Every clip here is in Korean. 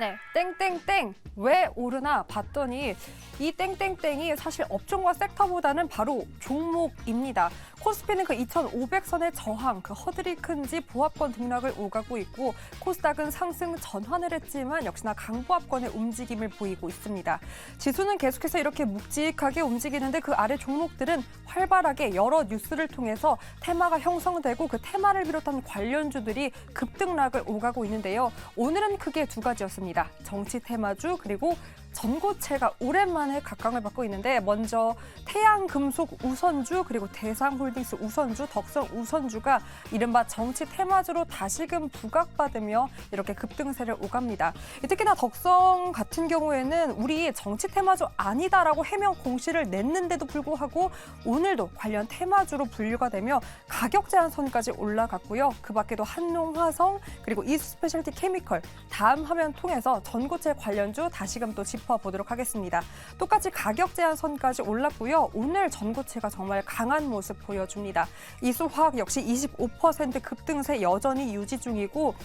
네, 땡땡땡 왜 오르나 봤더니 이 땡땡땡이 사실 업종과 섹터보다는 바로 종목입니다. 코스피는 그 2,500선의 저항, 그 허들이 큰지 보합권 등락을 오가고 있고 코스닥은 상승 전환을 했지만 역시나 강보합권의 움직임을 보이고 있습니다. 지수는 계속해서 이렇게 묵직하게 움직이는데 그 아래 종목들은 활발하게 여러 뉴스를 통해서 테마가 형성되고 그 테마를 비롯한 관련주들이 급등락을 오가고 있는데요. 오늘은 크게 두 가지였습니다. 정치 테마주 그리고 전고체가 오랜만에 각광을 받고 있는데 먼저 태양금속 우선주 그리고 대상홀딩스 우선주, 덕성 우선주가 이른바 정치 테마주로 다시금 부각받으며 이렇게 급등세를 오갑니다. 특히나 덕성 같은 경우에는 우리 정치 테마주 아니다라고 해명 공시를 냈는데도 불구하고 오늘도 관련 테마주로 분류가 되며 가격 제한선까지 올라갔고요. 그 밖에도 한농화성 그리고 이수스페셜티 케미컬 다음 화면 통해서 전고체 관련주 다시금 또 짚어보도록 하겠습니다. 똑같이 가격 제한선까지 올랐고요. 오늘 전고체가 정말 강한 모습 보여줍니다. 이수화학 역시 25% 급등세 여전히 유지 중이고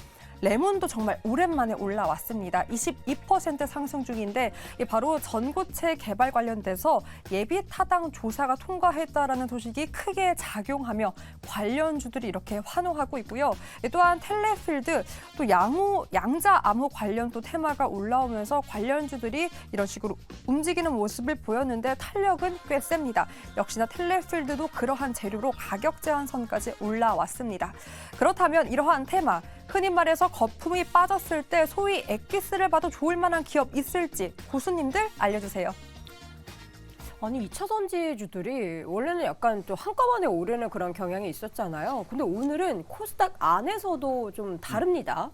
레몬도 정말 오랜만에 올라왔습니다. 22% 상승 중인데 바로 전고체 개발 관련돼서 예비 타당 조사가 통과했다라는 소식이 크게 작용하며 관련주들이 이렇게 환호하고 있고요. 또한 텔레필드 또 양자 암호 관련 또 테마가 올라오면서 관련주들이 이런 식으로 움직이는 모습을 보였는데 탄력은 꽤 셉니다. 역시나 텔레필드도 그러한 재료로 가격 제한선까지 올라왔습니다. 그렇다면 이러한 테마 흔히 말해서 거품이 빠졌을 때 소위 엑기스를 봐도 좋을 만한 기업 있을지 고수님들 알려주세요. 아니 2차 전지주들이 원래는 약간 또 한꺼번에 오르는 그런 경향이 있었잖아요. 근데 오늘은 코스닥 안에서도 좀 다릅니다.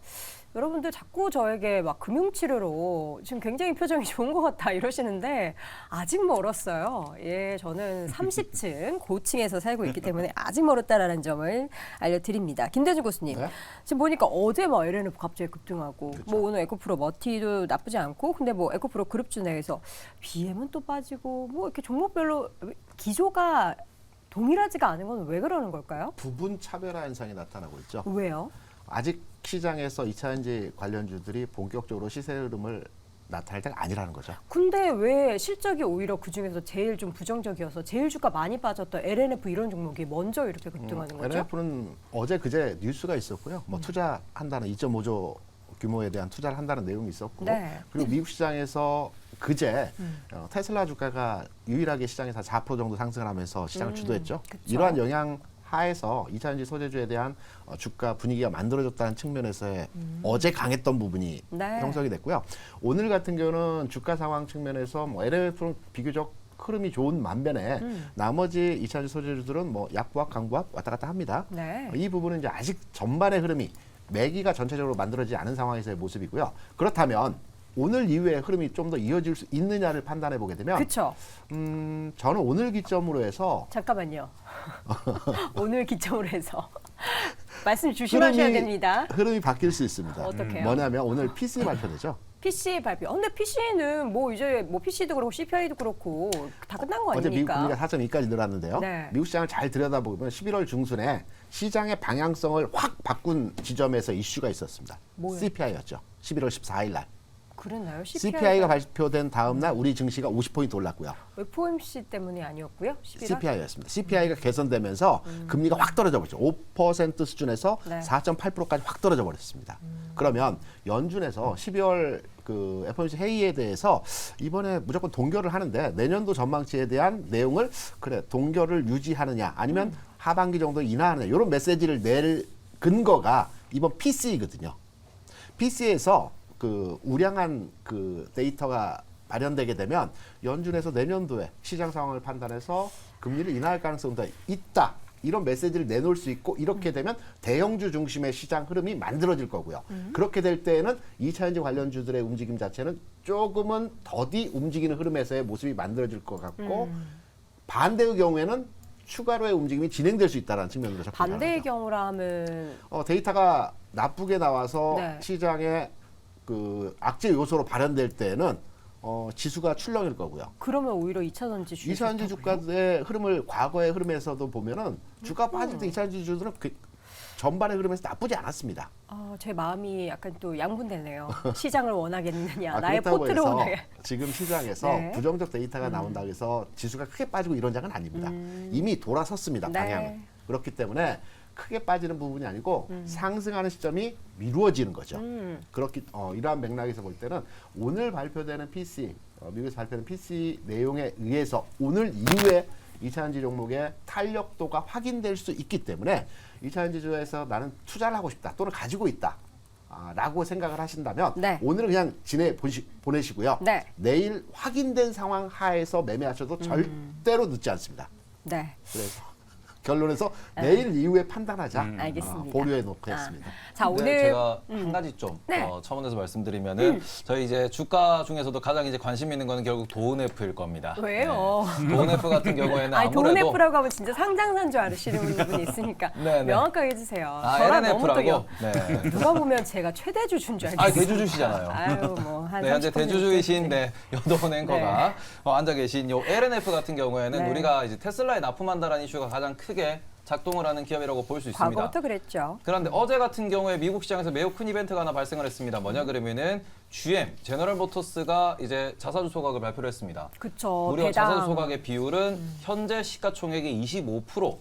여러분들 자꾸 저에게 막 금융치료로 지금 굉장히 표정이 좋은 것 같다 이러시는데 아직 멀었어요. 예, 저는 30층 고층에서 살고 있기 때문에 아직 멀었다라는 점을 알려드립니다. 김대중 교수님, 네? 지금 보니까 어제 뭐 LNF 갑자기 급등하고 그쵸. 뭐 오늘 에코프로 머티도 나쁘지 않고 근데 뭐 에코프로 그룹주 내에서 BM은 또 빠지고 뭐 이렇게 종목별로 기조가 동일하지가 않은 건 왜 그러는 걸까요? 부분 차별화 현상이 나타나고 있죠. 왜요? 아직 시장에서 2차전지 관련주들이 본격적으로 시세 흐름을 나타낼 때가 아니라는 거죠. 근데 왜 실적이 오히려 그중에서 제일 좀 부정적이어서 제일 주가 많이 빠졌던 LNF 이런 종목이 먼저 이렇게 급등하는 거죠? LNF는 어제 그제 뉴스가 있었고요. 뭐 투자한다는 2.5조 규모에 대한 투자를 한다는 내용이 있었고 네. 그리고 미국 시장에서 그제 테슬라 주가가 유일하게 시장에서 4% 정도 상승을 하면서 시장을 주도했죠. 그쵸. 이러한 영향 하에서 2차전지 소재주에 대한 주가 분위기가 만들어졌다는 측면에서의 어제 강했던 부분이 네. 형성이 됐고요. 오늘 같은 경우는 주가 상황 측면에서 뭐 LNF는 비교적 흐름이 좋은 반면에 나머지 2차전지 소재주들은 뭐 약보합, 강보합 왔다 갔다 합니다. 네. 이 부분은 이제 아직 전반의 흐름이 매기가 전체적으로 만들어지지 않은 상황에서의 모습이고요. 그렇다면 오늘 이후에 흐름이 좀 더 이어질 수 있느냐를 판단해 보게 되면 그렇죠. 저는 오늘 기점으로 해서 잠깐만요. 오늘 기점으로 해서 말씀 조심하셔야 됩니다. 흐름이 바뀔 수 있습니다. 어떡해요? 뭐냐면 오늘 PC 발표되죠. PC 발표. 근데 PC는 뭐 이제 뭐 PC도 그렇고 CPI도 그렇고 다 끝난 거 어제 미국 아닙니까? 금리가 4.2까지 늘었는데요. 네. 미국 시장을 잘 들여다보면 11월 중순에 시장의 방향성을 확 바꾼 지점에서 이슈가 있었습니다. 뭐예요? CPI였죠. 11월 14일 날. 그랬나요? CPI가 발표된 다음 날 우리 증시가 50포인트 올랐고요. FOMC 때문이 아니었고요? 11월? CPI였습니다. CPI가 개선되면서 금리가 확 떨어져 버렸죠. 5% 수준에서 네. 4.8%까지 확 떨어져 버렸습니다. 그러면 연준에서 12월 그 FOMC 회의에 대해서 이번에 무조건 동결을 하는데 내년도 전망치에 대한 내용을 그래 동결을 유지하느냐 아니면 하반기 정도 인하하느냐 이런 메시지를 낼 근거가 이번 PC거든요. PC에서 그 우량한 그 데이터가 발현되게 되면 연준에서 내년도에 시장 상황을 판단해서 금리를 인하할 가능성도 있다. 이런 메시지를 내놓을 수 있고 이렇게 되면 대형주 중심의 시장 흐름이 만들어질 거고요. 그렇게 될 때에는 2차전지 관련주들의 움직임 자체는 조금은 더디 움직이는 흐름에서의 모습이 만들어질 것 같고 반대의 경우에는 추가로의 움직임이 진행될 수 있다는 측면으로 접근하는 반대의 거죠. 경우라 하면 데이터가 나쁘게 나와서 네. 시장에 그 악재 요소로 발현될 때는 지수가 출렁일 거고요. 그러면 오히려 2차 전지 주식 2차전지 주가의 흐름을 과거의 흐름에서도 보면은 주가 빠질 때 2차전지 주들은 전반의 흐름에서 나쁘지 않았습니다. 제 마음이 약간 또 양분되네요. 시장을 원하겠느냐, 나의 그렇다고 포트를 해서 원하게. 지금 시장에서 네. 부정적 데이터가 나온다고 해서 지수가 크게 빠지고 이런 장은 아닙니다. 이미 돌아섰습니다. 네. 방향은. 그렇기 때문에 크게 빠지는 부분이 아니고 상승하는 시점이 미루어지는 거죠. 이러한 맥락에서 볼 때는 오늘 발표되는 PC, 미국에서 발표되는 PC 내용에 의해서 오늘 이후에 2차전지 종목의 탄력도가 확인될 수 있기 때문에 2차전지주에서 나는 투자를 하고 싶다 또는 가지고 있다 라고 생각을 하신다면 네. 오늘은 그냥 보내시고요. 네. 내일 확인된 상황 하에서 매매하셔도 절대로 늦지 않습니다. 네. 그래서 결론에서 내일 이후에 판단하자. 알겠습니다. 보류해 놓겠습니다. 자, 근데 오늘 제가 한 가지 좀 네. 첨언해서 말씀드리면은 저희 이제 주가 중에서도 가장 이제 관심 있는 거는 결국 도은F일 겁니다. 왜요? 네. 도은F 같은 경우에는 아니, 아무래도 돈F라고 하면 진짜 상장사인 줄 아시는 분이 있으니까 네, 네. 명확하게 해주세요. 아, 저랑 너무 또 LNF라고. 네. 누가 보면 제가 최대주주인 줄 아, 알겠어요. 대주주시잖아요. 아유, 뭐한 네, 현재 대주주이신 여도은 앵커가 앉아 계신 요 LNF 같은 경우에는 네. 우리가 이제 테슬라에 납품한다라는 이슈가 가장 크게 작동을 하는 기업이라고 볼 수 있습니다. 과거부터 그랬죠. 그런데 어제 같은 경우에 미국 시장에서 매우 큰 이벤트가 하나 발생을 했습니다. 뭐냐 그러면은 GM, 제너럴 모터스가 이제 자사주 소각을 발표를 했습니다. 그쵸. 무려 배당. 자사주 소각의 비율은 현재 시가총액의 25%,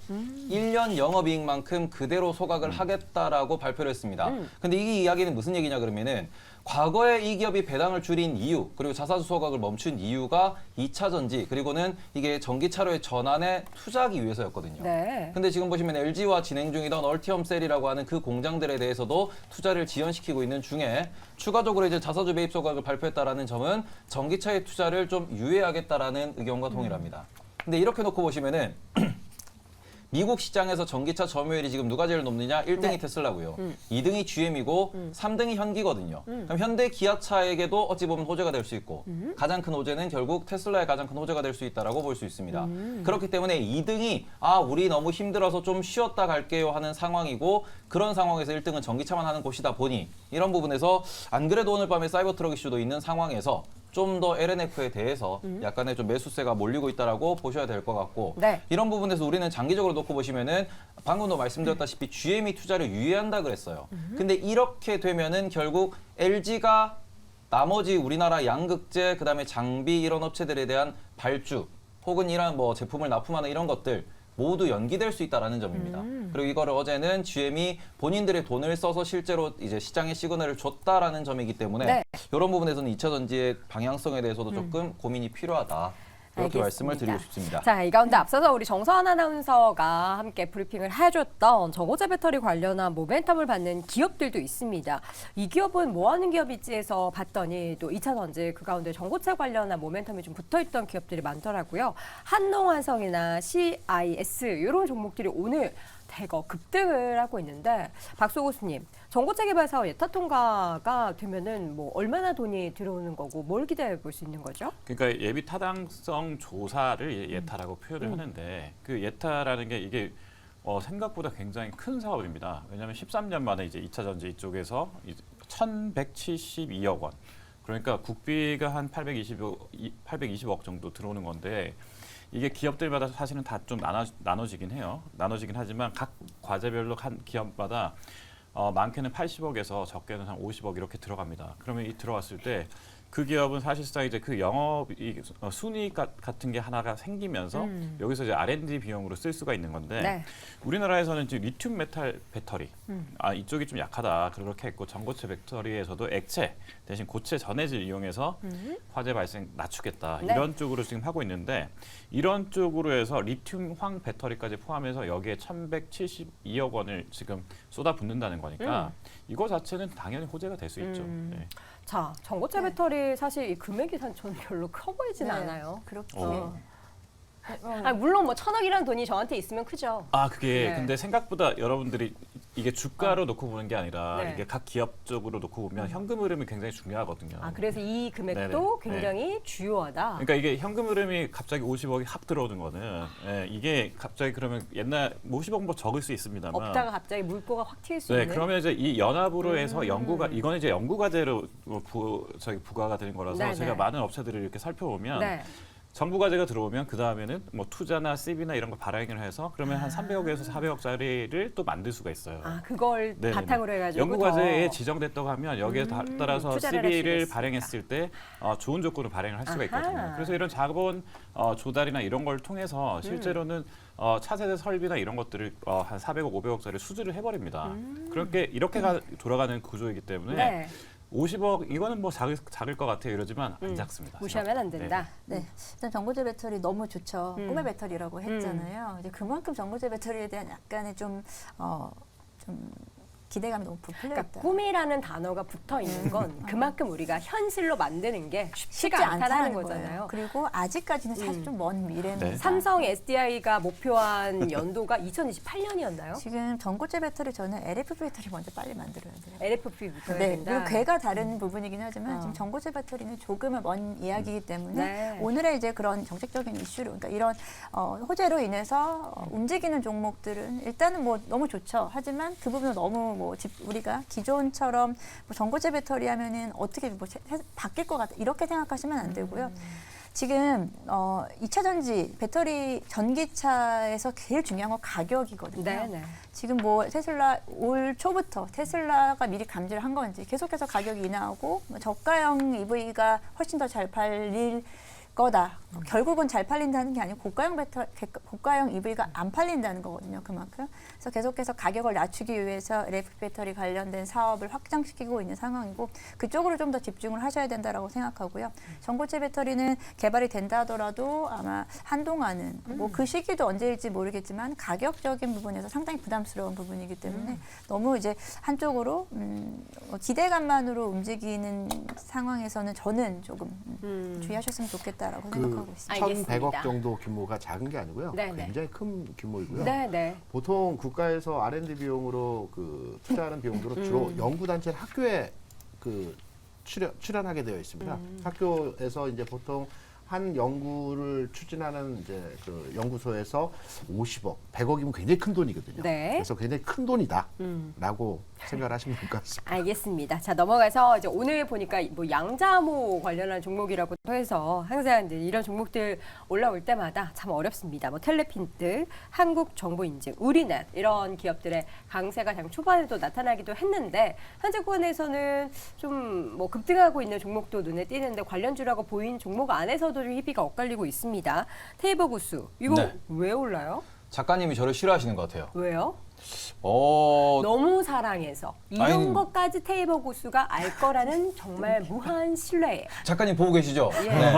1년 영업이익만큼 그대로 소각을 하겠다라고 발표를 했습니다. 근데 이 이야기는 무슨 얘기냐 그러면은 과거에 이 기업이 배당을 줄인 이유, 그리고 자사주 소각을 멈춘 이유가 2차 전지, 그리고는 이게 전기차로의 전환에 투자하기 위해서였거든요. 네. 근데 지금 보시면 LG와 진행 중이던 얼티엄셀이라고 하는 그 공장들에 대해서도 투자를 지연시키고 있는 중에 추가적으로 이제 자사주 매입 소각을 발표했다라는 점은 전기차의 투자를 좀 유예하겠다라는 의견과 동일합니다. 근데 이렇게 놓고 보시면은 미국 시장에서 전기차 점유율이 지금 누가 제일 높느냐? 1등이 네. 테슬라고요. 2등이 GM이고 3등이 현기거든요. 그럼 현대 기아차에게도 어찌 보면 호재가 될 수 있고 가장 큰 호재는 결국 테슬라의 가장 큰 호재가 될 수 있다라고 볼 수 있습니다. 그렇기 때문에 2등이 우리 너무 힘들어서 좀 쉬었다 갈게요 하는 상황이고 그런 상황에서 1등은 전기차만 하는 곳이다 보니 이런 부분에서 안 그래도 오늘 밤에 사이버 트럭 이슈도 있는 상황에서 좀 더 LNF에 대해서 약간의 좀 매수세가 몰리고 있다라고 보셔야 될 것 같고 네. 이런 부분에서 우리는 장기적으로 놓고 보시면은 방금도 말씀드렸다시피 GM이 투자를 유예한다 그랬어요. 근데 이렇게 되면은 결국 LG가 나머지 우리나라 양극재 그다음에 장비 이런 업체들에 대한 발주 혹은 이런 뭐 제품을 납품하는 이런 것들 모두 연기될 수 있다라는 점입니다. 그리고 이거를 어제는 GM이 본인들의 돈을 써서 실제로 이제 시장에 시그널을 줬다라는 점이기 때문에 네. 이런 부분에서는 2차 전지의 방향성에 대해서도 조금 고민이 필요하다. 이렇게 알겠습니다. 말씀을 드리고 싶습니다. 자, 이 가운데 앞서서 우리 정서한 아나운서가 함께 브리핑을 해줬던 전고체 배터리 관련한 모멘텀을 받는 기업들도 있습니다. 이 기업은 뭐 하는 기업이지 해서 봤더니 또 2차 전지 그 가운데 전고체 관련한 모멘텀이 좀 붙어있던 기업들이 많더라고요. 한농화성이나 CIS 이런 종목들이 오늘 대거 급등을 하고 있는데 박수 교수님, 전고체 개발사와 예타 통과가 되면은 뭐 얼마나 돈이 들어오는 거고 뭘 기대해 볼 수 있는 거죠? 그러니까 예비 타당성 조사를 예타라고 표현을 하는데 그 예타라는 게 이게 생각보다 굉장히 큰 사업입니다. 왜냐하면 13년 만에 이제 2차 전지 이쪽에서 1,172억 원. 그러니까 국비가 한 820억 정도 들어오는 건데 이게 기업들마다 사실은 다 좀 나눠지긴 해요. 나눠지긴 하지만 각 과제별로 한 기업마다 많게는 80억에서 적게는 한 50억 이렇게 들어갑니다. 그러면 이 들어갔을 때 그 기업은 사실상 이제 그 영업 순이익 같은 게 하나가 생기면서 여기서 이제 R&D 비용으로 쓸 수가 있는 건데 네. 우리나라에서는 지금 리튬 메탈 배터리 이쪽이 좀 약하다 그렇게 했고 전고체 배터리에서도 액체 대신 고체 전해질 이용해서 화재 발생 낮추겠다 네. 이런 쪽으로 지금 하고 있는데 이런 쪽으로 해서 리튬 황 배터리까지 포함해서 여기에 1,172억 원을 지금 쏟아붓는다는 거니까 이거 자체는 당연히 호재가 될 수 있죠. 네. 자, 전고체 배터리 사실 이 금액이 저는 별로 커 보이진 네. 않아요. 그렇죠. 아니, 물론 뭐 1,000억이라는 돈이 저한테 있으면 크죠. 그게 네. 근데 생각보다 여러분들이 이게 주가로 놓고 보는 게 아니라 네. 이게 각 기업 쪽으로 놓고 보면 현금 흐름이 굉장히 중요하거든요. 그래서 이 금액도 네네. 굉장히 주요하다. 그러니까 이게 현금 흐름이 갑자기 50억이 합 들어오는 거는 이게 갑자기 그러면 옛날 50억보다 적을 수 있습니다만 없다가 갑자기 물꼬가 확 튈 수 네, 있는. 그러면 이제 이 연합으로 해서 연구가 이거는 이제 연구 과제로 부과가 되는 거라서 네네. 제가 많은 업체들을 이렇게 살펴보면 네. 정부 과제가 들어오면 그 다음에는 뭐 투자나 CB나 이런 거 발행을 해서 그러면 한 300억에서 400억짜리를 또 만들 수가 있어요. 아, 그걸 네네네. 바탕으로 해가지고 연구 더 과제에 지정됐다고 하면 여기에 따라서 투자를 할 수가 CB를 있으니까. 발행했을 때 좋은 조건을 발행을 할 수가 아하. 있거든요. 그래서 이런 자본 조달이나 이런 걸 통해서 실제로는 차세대 설비나 이런 것들을 한 400억, 500억짜리 수주를 해버립니다. 그렇게 이렇게 돌아가는 구조이기 때문에 네. 50억 이거는 뭐 작을 것 같아요 이러지만 안 작습니다. 무시하면 안 된다. 네, 일단 전고체 배터리 너무 좋죠. 꿈의 배터리라고 했잖아요. 이제 그만큼 전고체 배터리에 대한 약간의 좀 기대감이 너무 부풀려 그러니까 있다. 꿈이라는 단어가 붙어 있는 건 그만큼 우리가 현실로 만드는 게 쉽지가 않다는 거잖아요. 그리고 아직까지는 사실 좀 먼 미래입니다. 네. 삼성 SDI가 목표한 연도가 2028년이었나요? 지금 전고체 배터리 저는 LFP 배터리 먼저 빨리 만들어야 돼요. LFP부터 해야 네, 된다. 그리고 궤가 다른 부분이긴 하지만 어. 지금 전고체 배터리는 조금은 먼 이야기이기 때문에 네. 오늘의 이제 그런 정책적인 이슈로, 그러니까 이런 호재로 인해서 움직이는 종목들은 일단은 뭐 너무 좋죠. 하지만 그 부분은 너무 뭐 우리가 기존처럼 뭐 전고체 배터리 하면은 어떻게 뭐 바뀔 것 같다 이렇게 생각하시면 안 되고요. 지금 2차 전지 배터리 전기차에서 제일 중요한 건 가격이거든요. 네, 네. 지금 뭐 테슬라 올 초부터 테슬라가 미리 감지를 한 건지 계속해서 가격이 인하하고 뭐 저가형 EV가 훨씬 더 잘 팔릴 거다. 결국은 잘 팔린다는 게 아니고 고가형 EV가 안 팔린다는 거거든요. 그만큼. 그래서 계속해서 가격을 낮추기 위해서 LFP 배터리 관련된 사업을 확장시키고 있는 상황이고 그쪽으로 좀 더 집중을 하셔야 된다라고 생각하고요. 전고체 배터리는 개발이 된다 하더라도 아마 한동안은 뭐 그 시기도 언제일지 모르겠지만 가격적인 부분에서 상당히 부담스러운 부분이기 때문에 너무 이제 한쪽으로 기대감만으로 움직이는 상황에서는 저는 조금 주의하셨으면 좋겠다라고 생각하고 있습니다. 1,100억 알겠습니다. 정도 규모가 작은 게 아니고요. 네네. 굉장히 큰 규모이고요. 네, 네. 보통 국가에서 R&D 비용으로 투자하는 비용으로 주로 연구단체 학교에 출연하게 되어 있습니다. 학교에서 이제 보통 한 연구를 추진하는 이제 그 연구소에서 50억, 100억이면 굉장히 큰 돈이거든요. 네. 그래서 굉장히 큰 돈이다라고 생각을 하시면 될 것 같습니다. 알겠습니다. 자, 넘어가서 이제 오늘 보니까 뭐 양자모 관련한 종목이라고 해서 항상 이제 이런 종목들 올라올 때마다 참 어렵습니다. 뭐 텔레핀트, 한국정보인증, 우리넷 이런 기업들의 강세가 장 초반에도 나타나기도 했는데 현재 구간에서는 좀 뭐 급등하고 있는 종목도 눈에 띄는데 관련주라고 보인 종목 안에서도 좀 희비가 엇갈리고 있습니다. 테이버 구스 이거 네. 왜 올라요? 작가님이 저를 싫어하시는 것 같아요. 왜요? 어, 너무 사랑해서 이런 아니, 것까지 테이버 구스가 알 거라는 정말 무한 신뢰예요. 작가님 보고 계시죠? 예. 네.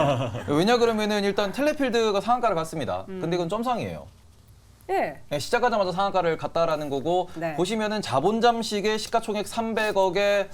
왜냐 그러면은 일단 텔레필드가 상한가를 갔습니다. 근데 이건 점상이에요. 예. 네, 시작하자마자 상한가를 갔다라는 거고 네. 보시면은 자본 잠식의 시가총액 300억에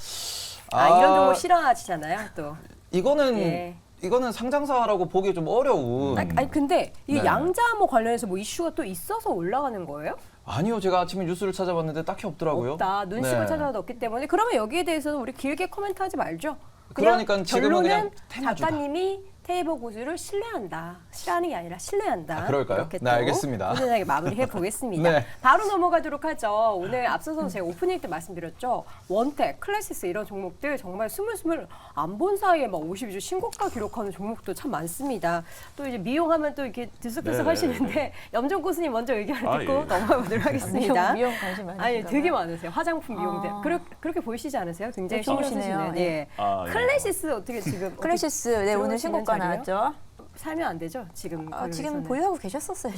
이런 종목 싫어하시잖아요, 또. 이거는 예. 이거는 상장사라고 보기 좀 어려운. 아니 근데 이 네. 양자모 관련해서 뭐 이슈가 또 있어서 올라가는 거예요? 아니요, 제가 아침에 뉴스를 찾아봤는데 딱히 없더라고요. 없다. 눈식을 네. 찾아도 없기 때문에 그러면 여기에 대해서는 우리 길게 코멘트하지 말죠. 그러니까 지금은 결론은 그냥 테마주다. 작가님이 테이버 구스를 신뢰한다. 싫어하는 게 아니라 신뢰한다. 그럴까요? 이렇게 네, 또 알겠습니다. 꾸준하게 마무리해 보겠습니다. 네. 바로 넘어가도록 하죠. 오늘 앞서서 제가 오프닝 때 말씀드렸죠. 원텍, 클래시스 이런 종목들 정말 스물스물 안 본 사이에 막 52주 신고가 기록하는 종목도 참 많습니다. 또 이제 미용하면 또 이렇게 들썩들썩 네네. 하시는데 염정 교수님 먼저 의견을 아, 듣고 예. 넘어가 보도록 하겠습니다. 미용 관심 많으신가 아니 되게 봐요. 많으세요. 화장품 미용들. 아. 그렇게 보이시지 않으세요? 굉장히 네, 신경 좋으시네요. 쓰시는. 네. 예. 예. 클래시스 어떻게 지금 클래시스 네, 오늘 들어오시는 신고가 자리예요? 나왔죠. 살면 안 되죠? 지금 지금 가격에서는. 보유하고 계셨었어요.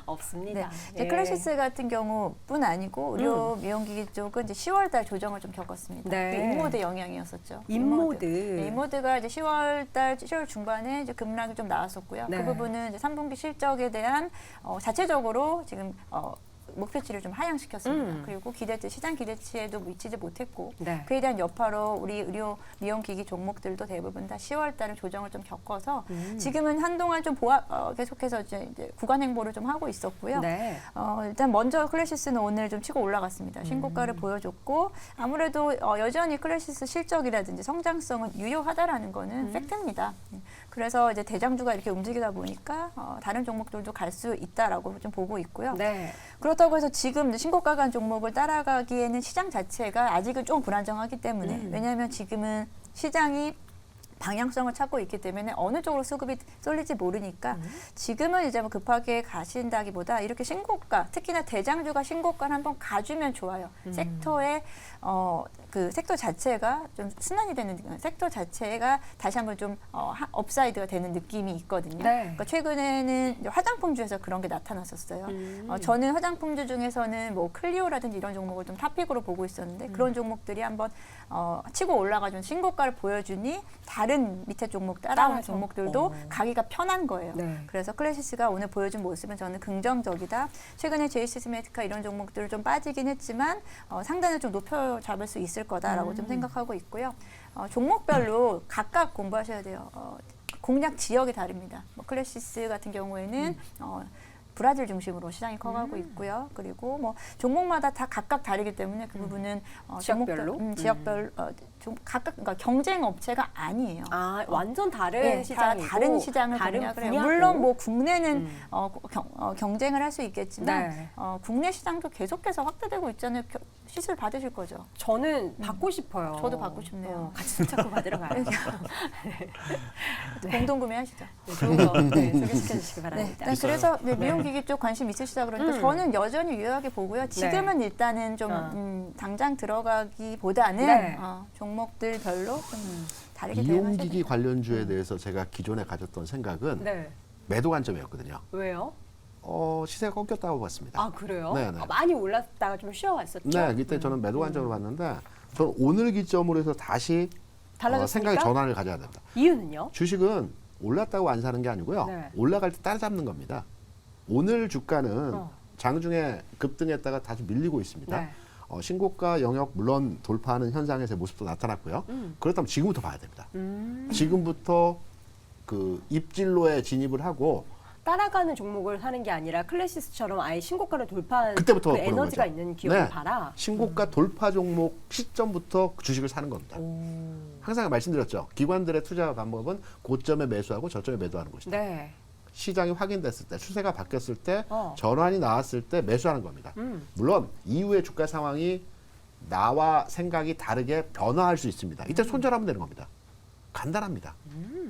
없습니다. 네. 예. 클래시스 같은 경우뿐 아니고 의료 미용기기 쪽은 이제 10월달 조정을 좀 겪었습니다. 네. 그게 인모드 영향이었었죠. 인모드. 네, 인모드가 이제 10월 중반에 이제 급락이 좀 나왔었고요. 네. 그 부분은 이제 3분기 실적에 대한 자체적으로 지금 목표치를 좀 하향시켰습니다. 그리고 시장 기대치에도 미치지 못했고 네. 그에 대한 여파로 우리 의료 미용기기 종목들도 대부분 다 10월달에 조정을 좀 겪어서 지금은 한동안 좀 계속해서 이제 구간 행보를 좀 하고 있었고요. 네. 일단 먼저 클래시스는 오늘 좀 치고 올라갔습니다. 신고가를 보여줬고 아무래도 여전히 클래시스 실적이라든지 성장성은 유효하다라는 거는 팩트입니다. 그래서 이제 대장주가 이렇게 움직이다 보니까 다른 종목들도 갈 수 있다라고 좀 보고 있고요. 네. 그렇다고 해서 지금 신고가 간 종목을 따라가기에는 시장 자체가 아직은 좀 불안정하기 때문에 왜냐하면 지금은 시장이 방향성을 찾고 있기 때문에 어느 쪽으로 수급이 쏠릴지 모르니까 지금은 이제 뭐 급하게 가신다기보다 이렇게 신고가, 특히나 대장주가 신고가를 한번 가주면 좋아요. 섹터의 그 섹터 자체가 좀 순환이 되는, 섹터 자체가 다시 한번 좀 업사이드가 되는 느낌이 있거든요. 네. 그러니까 최근에는 이제 화장품주에서 그런 게 나타났었어요. 저는 화장품주 중에서는 뭐 클리오라든지 이런 종목을 좀 탑픽으로 보고 있었는데 그런 종목들이 한번 치고 올라가준 신고가를 보여주니 다른 밑에 종목 따라오는 따라서. 종목들도 가기가 편한 거예요. 네. 그래서 클래시스가 오늘 보여준 모습은 저는 긍정적이다. 최근에 제이시스메디카 이런 종목들을 좀 빠지긴 했지만 상단을 좀 높여 잡을 수 있을 거다라고 좀 생각하고 있고요. 종목별로 각각 공부하셔야 돼요. 공략 지역이 다릅니다. 뭐 클래시스 같은 경우에는 브라질 중심으로 시장이 커가고 있고요. 그리고 뭐 종목마다 다 각각 다르기 때문에 그 부분은 지역별로? 지역별 좀 각각 그러니까 경쟁 업체가 아니에요. 아, 완전 다른 네, 다 시장이고 다른 시장을 다른 공략을 해요. 분야고. 물론 뭐 국내는 경쟁을 할 수 있겠지만 네. 국내 시장도 계속해서 확대되고 있잖아요. 시술 받으실 거죠? 저는 받고 싶어요. 저도 받고 싶네요. 같이 손잡고 받으러 가요. 공동 구매하시죠. 네, 좋은 거 소개시켜 주시기 네, 바랍니다. 일단 그래서 미용기기 쪽 관심 있으시다 그러니까 저는 여전히 유효하게 보고요. 지금은 일단은 좀 당장 들어가기보다는 네. 종목들별로 좀 다르게 대응하셔야 미용기기 됩니다. 관련주에 대해서 제가 기존에 가졌던 생각은 네. 매도 관점이었거든요. 왜요? 시세가 꺾였다고 봤습니다. 아, 그래요? 네네. 많이 올랐다가 좀 쉬어왔었죠? 네, 그때 저는 매도 관점으로 봤는데 저는 오늘 기점으로 해서 다시 달라졌습니까? 생각의 전환을 가져야 됩니다. 이유는요? 주식은 올랐다고 안 사는 게 아니고요. 네. 올라갈 때 따라잡는 겁니다. 오늘 주가는 어. 장중에 급등했다가 다시 밀리고 있습니다. 네. 신고가 영역 물론 돌파하는 현상에서의 모습도 나타났고요. 그렇다면 지금부터 봐야 됩니다. 지금부터 그 입질로에 진입을 하고 따라가는 종목을 사는 게 아니라 클래시스처럼 아예 신고가를 돌파한 그때부터 그 보는 에너지가 거죠. 있는 기업을 네. 봐라. 신고가 돌파 종목 시점부터 주식을 사는 겁니다. 항상 말씀드렸죠. 기관들의 투자 방법은 고점에 매수하고 저점에 매도하는 것이다. 네. 시장이 확인됐을 때, 추세가 바뀌었을 때, 어. 전환이 나왔을 때 매수하는 겁니다. 물론 이후의 주가 상황이 나와 생각이 다르게 변화할 수 있습니다. 이때 손절하면 되는 겁니다. 간단합니다.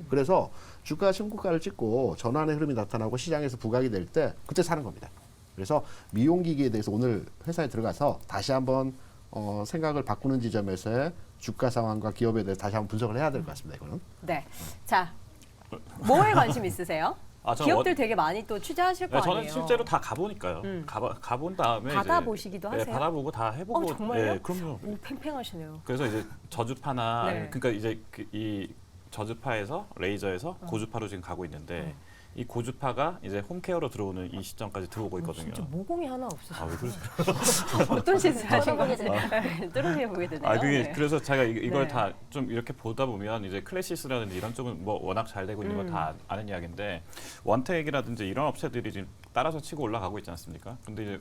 그래서 주가 신고가를 찍고 전환의 흐름이 나타나고 시장에서 부각이 될 때 그때 사는 겁니다. 그래서 미용기기에 대해서 오늘 회사에 들어가서 다시 한번 생각을 바꾸는 지점에서의 주가 상황과 기업에 대해서 다시 한번 분석을 해야 될 것 같습니다. 이거는. 네. 자, 뭐에 관심 있으세요? 아, 저는 기업들 되게 많이 또 취재하실 거 네, 아니에요? 저는 실제로 다 가보니까요. 가본 다음에 받아보시기도 이제, 하세요? 받아보고 다 해보고. 정말요? 네, 그럼요. 오, 팽팽하시네요. 그래서 이제 저주파나 네. 그러니까 이제 이 저주파에서 레이저에서 고주파로 지금 가고 있는데 이 고주파가 이제 홈케어로 들어오는 이 시점까지 들어오고 있거든요. 진짜 모공이 하나 없어서 아, 왜 그러세요? 어떤 시술 하신 뚫어보게 건지 뚫어보게 보게 되네요. 아, 그게 네. 그래서 제가 이걸 네. 다 좀 이렇게 보다 보면 이제 클래시스라든지 이런 쪽은 뭐 워낙 잘 되고 있는 걸 다 아는 이야기인데 원텍이라든지 이런 업체들이 지금 따라서 치고 올라가고 있지 않습니까? 근데 이제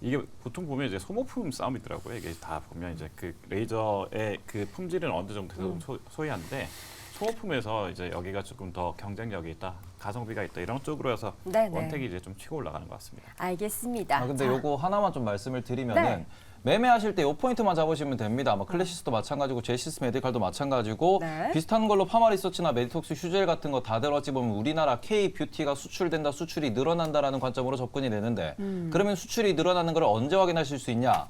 이게 보통 보면 이제 소모품 싸움이더라고요. 이게 다 보면 이제 그 레이저의 그 품질은 어느 정도 소이한데 소모품에서 이제 여기가 조금 더 경쟁력이 있다, 가성비가 있다 이런 쪽으로 해서 네네. 원텍이 이제 좀 치고 올라가는 것 같습니다. 알겠습니다. 근데 자, 요거 하나만 좀 말씀을 드리면은 네. 매매하실 때 요 포인트만 잡으시면 됩니다. 뭐 클래시스도 마찬가지고 제이시스 메디칼도 마찬가지고 네. 비슷한 걸로 파마리서치나 메디톡스 휴젤 같은 거 다들 어찌 보면 우리나라 K 뷰티가 수출된다, 수출이 늘어난다라는 관점으로 접근이 되는데 그러면 수출이 늘어나는 걸 언제 확인하실 수 있냐?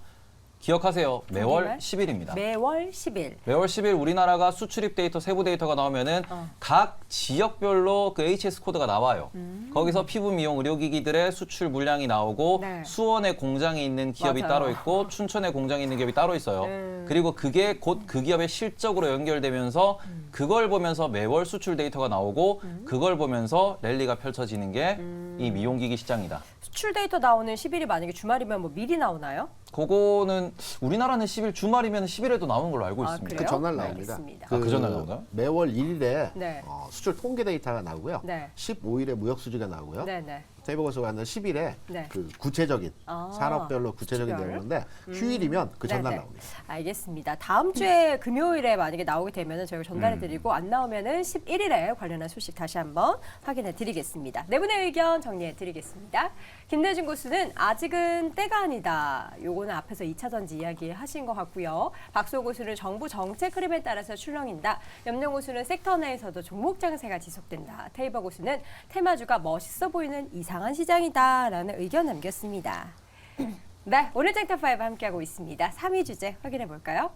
기억하세요. 매월 10일입니다. 매월 10일. 매월 10일 우리나라가 수출입 데이터, 세부 데이터가 나오면은 각 지역별로 그 HS 코드가 나와요. 거기서 피부 미용 의료기기들의 수출 물량이 나오고 네. 수원에 공장이 있는 기업이 맞아요. 따로 있고 춘천에 공장이 있는 기업이 따로 있어요. 그리고 그게 곧 그 기업의 실적으로 연결되면서 그걸 보면서 매월 수출 데이터가 나오고 그걸 보면서 랠리가 펼쳐지는 게 이 미용기기 시장이다. 수출 데이터 나오는 10일이 만약에 주말이면 뭐 미리 나오나요? 그거는 우리나라는 10일 주말이면 10일에도 나오는 걸로 알고 아, 있습니다. 그래요? 그 전날 나옵니다. 알겠습니다. 그 전날 나오나요? 매월 1일에 네. 수출 통계 데이터가 나오고요. 네. 15일에 무역 수지가 나오고요. 네네. 테이블고스가 하는 10일에 네. 그 구체적인 아, 산업별로 구체적인 수치별. 내용인데 휴일이면 그 전날 네네. 나옵니다. 알겠습니다. 다음 주에 금요일에 만약에 나오게 되면 저희가 전달해드리고 안 나오면은 11일에 관련한 소식 다시 한번 확인해드리겠습니다. 네 분의 의견 정리해드리겠습니다. 김대중 고수는 아직은 때가 아니다. 요거는 앞에서 2차 전지 이야기 하신 것 같고요. 박소 고수는 정부 정책 흐름에 따라서 출렁인다. 염영 고수는 섹터 내에서도 종목 장세가 지속된다. 테이버 고수는 테마주가 멋있어 보이는 이상한 시장이다라는 의견 남겼습니다. 네, 오늘 쟁탑5 함께하고 있습니다. 3위 주제 확인해 볼까요?